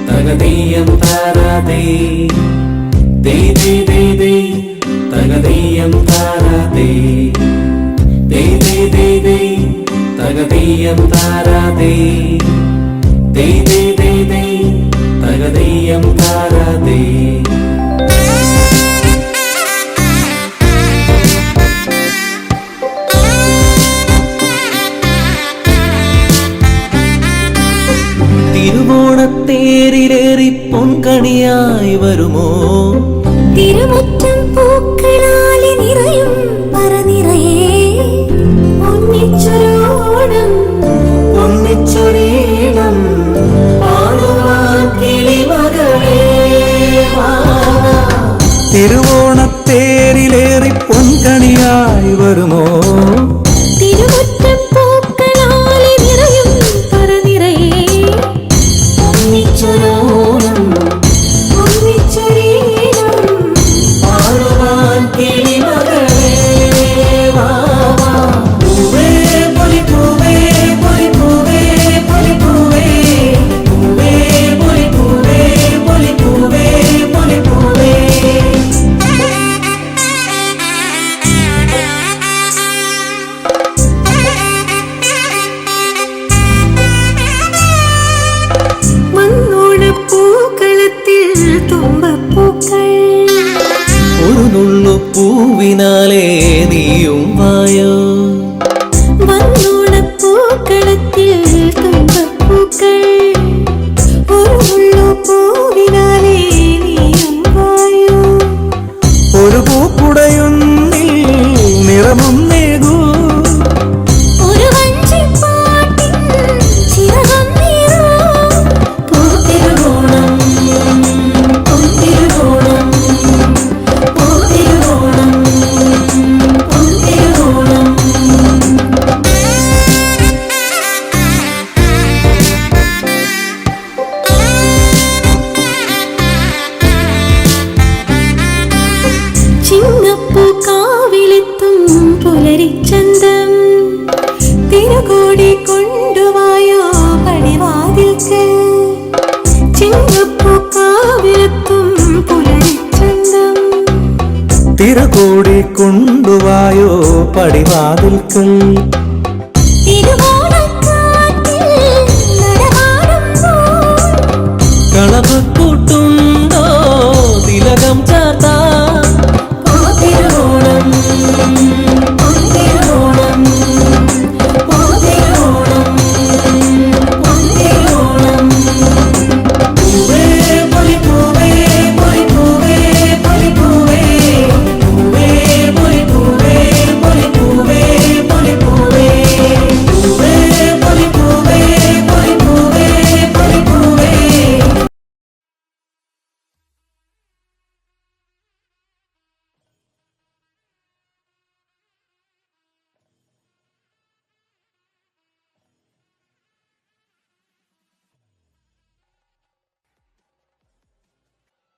തകതീയം താരാതേ തകതീയം താരാതേ തകതീയം താരാതേ തകതീയം താരാതേ. തിരുവോണത്തേരിലേറി പൊൻകണിയായി വരുമോ? തിരുമുറ്റം പൂക്കളാലെ നിറയും പറനിറയേ ഒന്നിച്ചൊരോണം ഒന്നിച്ചൊരീണം പാടുവാൻ കിളിമകളേ വാ. തിരുവോണത്തേരിലേറി പൊൻകണിയായി വരുമോ? തിരുമുറ്റം പൂക്കളാലെ നിറയും പറനിറയേ ഒന്നിച്ചൊരോണം ഒന്നിച്ചൊരീണം പാടുവാൻ കിളിമകളേ വാ. പൂവേ പൊലിപ്പൂവേ പൊലിപ്പൂവേ പൊലിപ്പൂവേ പൂവേ പൊലിപ്പൂവേ പൊലിപ്പൂവേ പൊലിപ്പൂവേ. മണ്ണോണപ്പൂക്കളത്തിൽ തുമ്പപ്പൂക്കൾ ഒരു നുള്ളു പൂവിനാലേ നീയും വായോ. മണ്ണോണപ്പൂക്കളത്തിൽ തുമ്പപ്പൂക്കൾ ഒരു മുള്ളു പൂവിനാലേ നീയും വായോ. ഒരു പൂക്കുടയുന്നിൽ നിറമും നേകൂ. ഒരു വഞ്ചിപ്പാട്ടിൻ ചിറകം നീറൂ. പൂത്തിരുവോണം പൂത്തിരുവോണം പൂത്തിരുവോണം പൂത്തിരുവോണം. ചിങ്ങപ്പൂക്കാവിലെത്തും പുലരിച്ചന്തം തിരുകോടി കൊണ്ടുവായോ പടിവാതിൽക്കൽ. ചിങ്ങപ്പൂക്കാവിലെത്തും പുലരിച്ചന്തം തിരകോടി കൊണ്ടുവായോ പടിവാതിൽക്കൽ. തിരുവോണക്കാറ്റിൽ നടമാടുമ്പോൾ കളഭക്കൂട്ടുണ്ടോ തിലകം ചാർത്ത